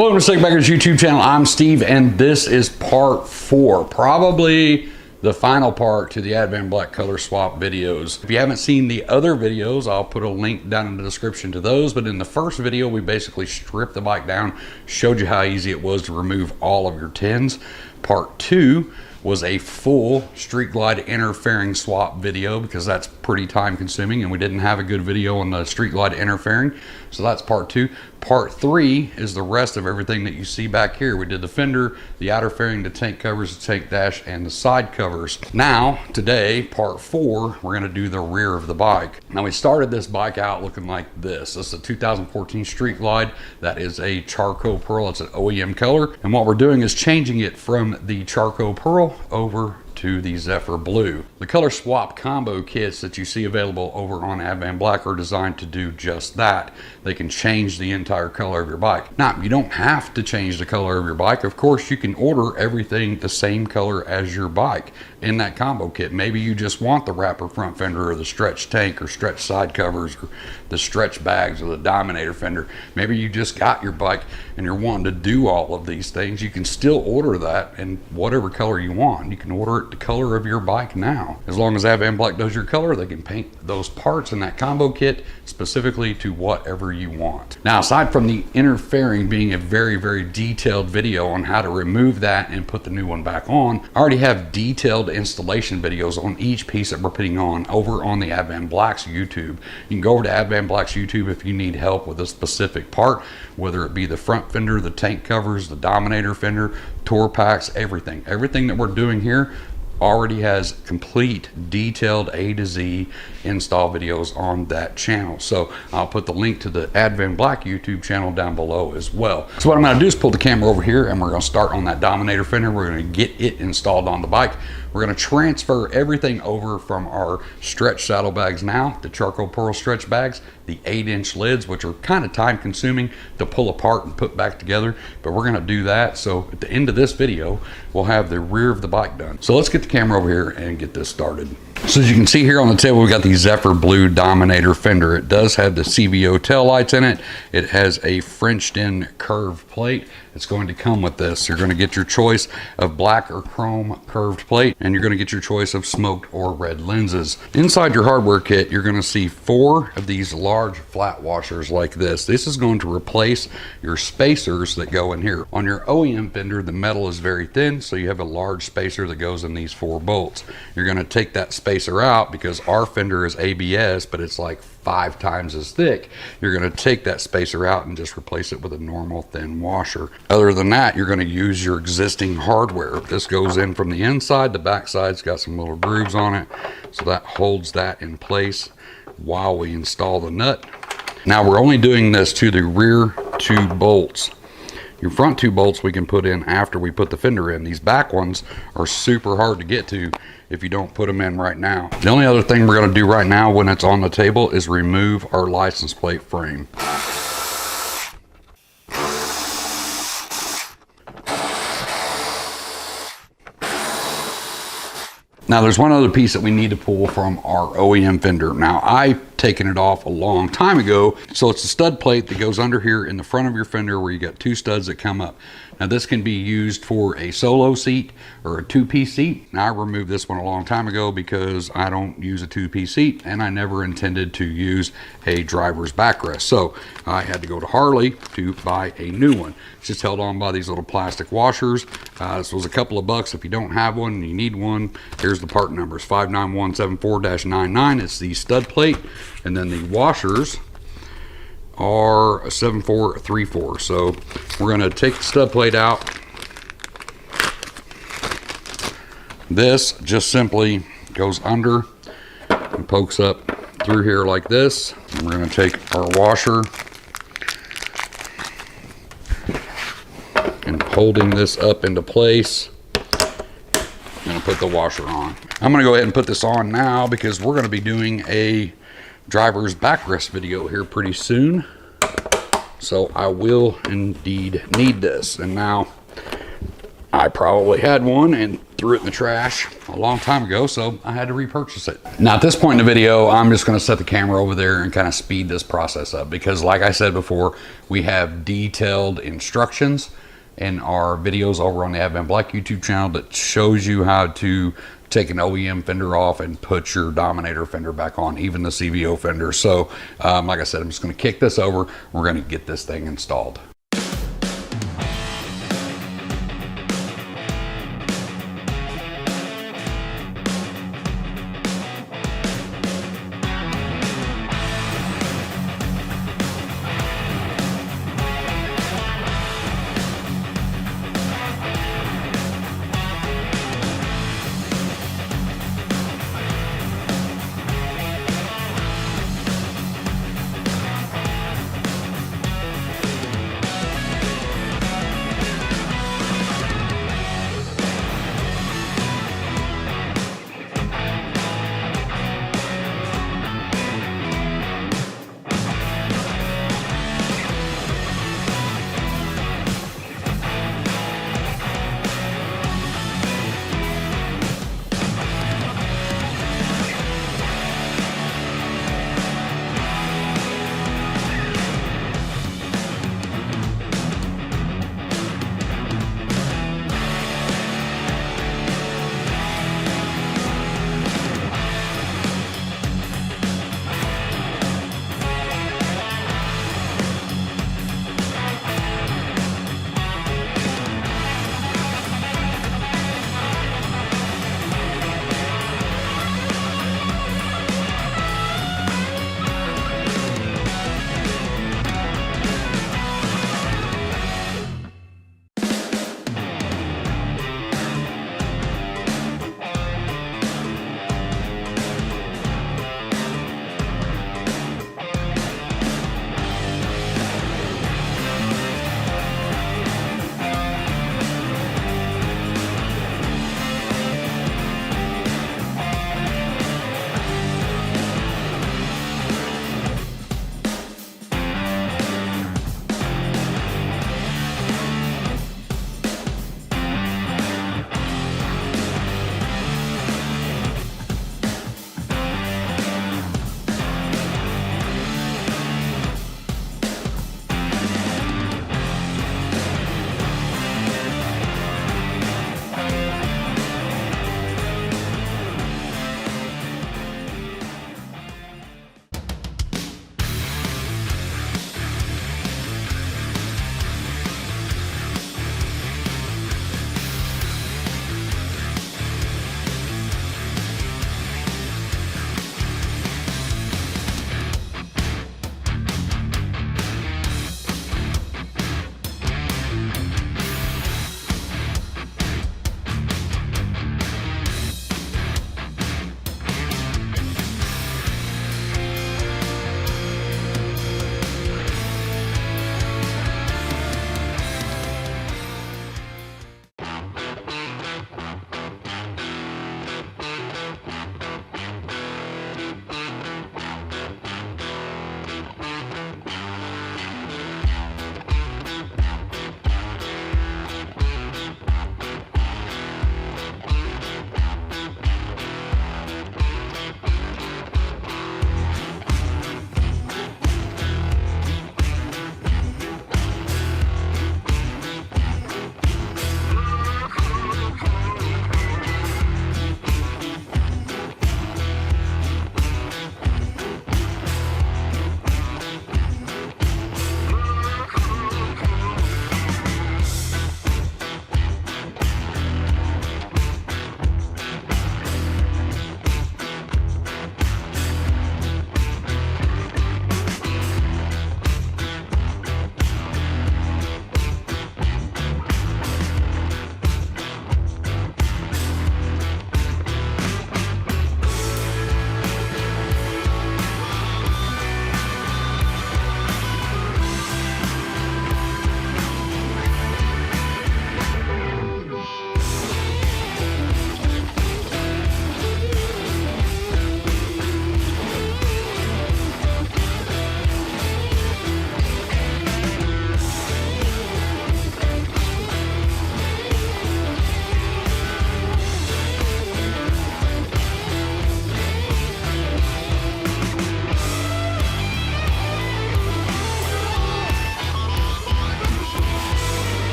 Welcome to Sikbaggers YouTube channel. I'm Steve, and this is part 4, probably the final part to the Advanblack color swap videos. If you haven't seen the other videos, I'll put a link down in the description to those. But in the first video, we basically stripped the bike down, showed you how easy it was to remove all of your tins. Part 2 was a full street glide inner fairing swap video, because that's pretty time consuming and we didn't have a good video on the street glide inner fairing. So that's part 2. Part 3 is the rest of everything that you see back here. We did the fender, the outer fairing, the tank covers, the tank dash, and the side covers. Now, today, part 4, we're gonna do the rear of the bike. Now, we started this bike out looking like this. This is a 2014 Street Glide. That is a charcoal pearl. It's an OEM color. And what we're doing is changing it from the charcoal pearl over to the Zephyr Blue. The color swap combo kits that you see available over on Advanblack are designed to do just that. They can change the entire color of your bike. Now, you don't have to change the color of your bike. Of course, you can order everything the same color as your bike in that combo kit. Maybe you just want the wrapper front fender, or the stretch tank, or stretch side covers, or the stretch bags, or the Dominator fender. Maybe you just got your bike and you're wanting to do all of these things. You can still order that in whatever color you want. You can order it the color of your bike now. As long as Advanblack does your color, they can paint those parts in that combo kit specifically to whatever you want. Now, aside from the inner fairing being a very, very detailed video on how to remove that and put the new one back on, I already have detailed installation videos on each piece that we're putting on over on the Advanblack's YouTube. You can go over to Advanblack's YouTube if you need help with a specific part, whether it be the front fender, the tank covers, the Dominator fender, tour packs, everything. Everything that we're doing here already has complete detailed A to Z install videos on that channel. So I'll put the link to the Advanblack YouTube channel down below as well. So what I'm going to do is pull the camera over here, and we're going to start on that Dominator fender. We're going to get it installed on the bike. We're going to transfer everything over from our stretch saddlebags now, the charcoal pearl stretch bags, the 8-inch lids, which are kind of time consuming to pull apart and put back together, but we're going to do that. So at the end of this video, we'll have the rear of the bike done. So let's get the camera over here and get this started. So as you can see here on the table, we got the Zephyr Blue Dominator fender. It does have the CVO tail lights in it. It has a Frenched in curved plate. It's going to come with this. You're going to get your choice of black or chrome curved plate, and you're going to get your choice of smoked or red lenses. Inside your hardware kit, you're going to see 4 of these large flat washers like this. This is going to replace your spacers that go in here. On your OEM fender, the metal is very thin, so you have a large spacer that goes in these 4 bolts. You're going to take that spacer out because our fender is ABS, but it's like 5 times as thick. You're going to take that spacer out and just replace it with a normal thin washer. Other than that, you're going to use your existing hardware. This goes in from the inside. The back side's got some little grooves on it, so that holds that in place while we install the nut. Now, we're only doing this to the rear 2 bolts. Your front 2 bolts we can put in after we put the fender in. These back ones are super hard to get to if you don't put them in right now. The only other thing we're going to do right now when it's on the table is remove our license plate frame. Now, there's one other piece that we need to pull from our OEM fender. Now, I've taken it off a long time ago. So it's a stud plate that goes under here in the front of your fender where you got 2 studs that come up. Now, this can be used for a solo seat or a 2-piece seat. Now, I removed this one a long time ago because I don't use a 2-piece seat, and I never intended to use a driver's backrest. So I had to go to Harley to buy a new one. It's just held on by these little plastic washers. This was a couple of bucks. If you don't have one and you need one, here's the part numbers: 59174-99. It's the stud plate, and then the washers are 7434. So we're going to take the stud plate out. This just simply goes under and pokes up through here like this. And we're going to take our washer and holding this up into place, I'm going to put the washer on. I'm going to go ahead and put this on now because we're going to be doing a driver's backrest video here pretty soon. So I will indeed need this. And now I probably had one and threw it in the trash a long time ago, so I had to repurchase it. Now at this point in the video, I'm just gonna set the camera over there and kind of speed this process up, because like I said before, we have detailed instructions in our videos over on the Advanblack YouTube channel that shows you how to take an OEM fender off and put your Dominator fender back on, even the CVO fender. So like I said, I'm just gonna kick this over. We're gonna get this thing installed.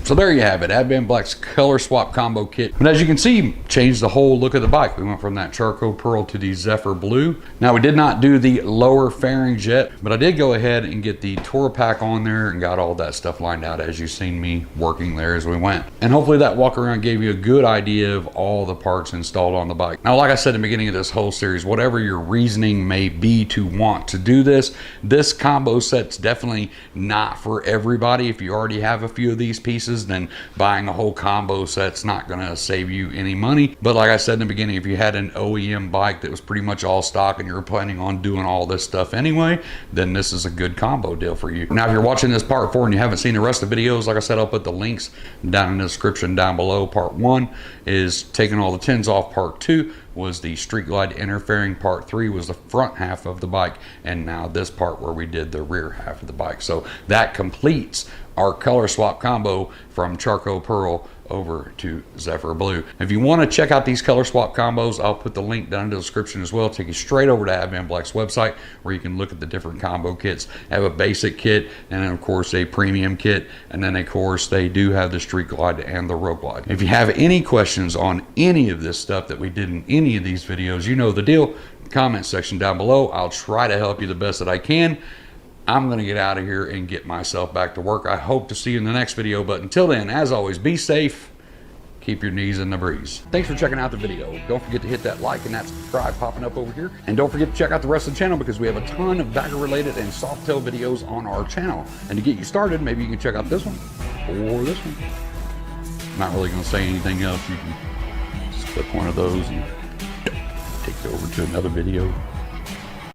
So there you have it, Advanblack's color swap combo kit. But as you can see, changed the whole look of the bike. We went from that charcoal pearl to the Zephyr blue. Now we did not do the lower fairings yet, but I did go ahead and get the tour pack on there and got all that stuff lined out as you've seen me working there as we went. And hopefully that walk around gave you a good idea of all the parts installed on the bike. Now, like I said in the beginning of this whole series, whatever your reasoning may be to want to do this, this combo set's definitely not for everybody. If you already have a few of these pieces, then buying a whole combo set's not gonna save you any money. But like I said in the beginning, if you had an OEM bike that was pretty much all stock and you're planning on doing all this stuff anyway, then this is a good combo deal for you. Now, if you're watching this part 4 and you haven't seen the rest of the videos, like I said, I'll put the links down in the description down below. Part 1 is taking all the tins off. Part 2 was the Street Glide inner fairing. Part 3 was the front half of the bike, and now this part where we did the rear half of the bike. So that completes our color swap combo from charcoal pearl over to Zephyr blue. If you want to check out these color swap combos, I'll put the link down in the description as well. Take you straight over to Advanblack's website where you can look at the different combo kits. They have a basic kit and then of course a premium kit, and then of course they do have the Street Glide and the Road Glide. If you have any questions on any of this stuff that we did in any of these videos, you know the deal. Comment section down below. I'll try to help you the best that I can. I'm going to get out of here and get myself back to work. I hope to see you in the next video, but until then, as always, be safe, keep your knees in the breeze. Thanks for checking out the video. Don't forget to hit that like and that subscribe popping up over here. And don't forget to check out the rest of the channel because we have a ton of bagger related and soft tail videos on our channel. And to get you started, maybe you can check out this one or this one. I'm not really going to say anything else. You can just click one of those and take it over to another video.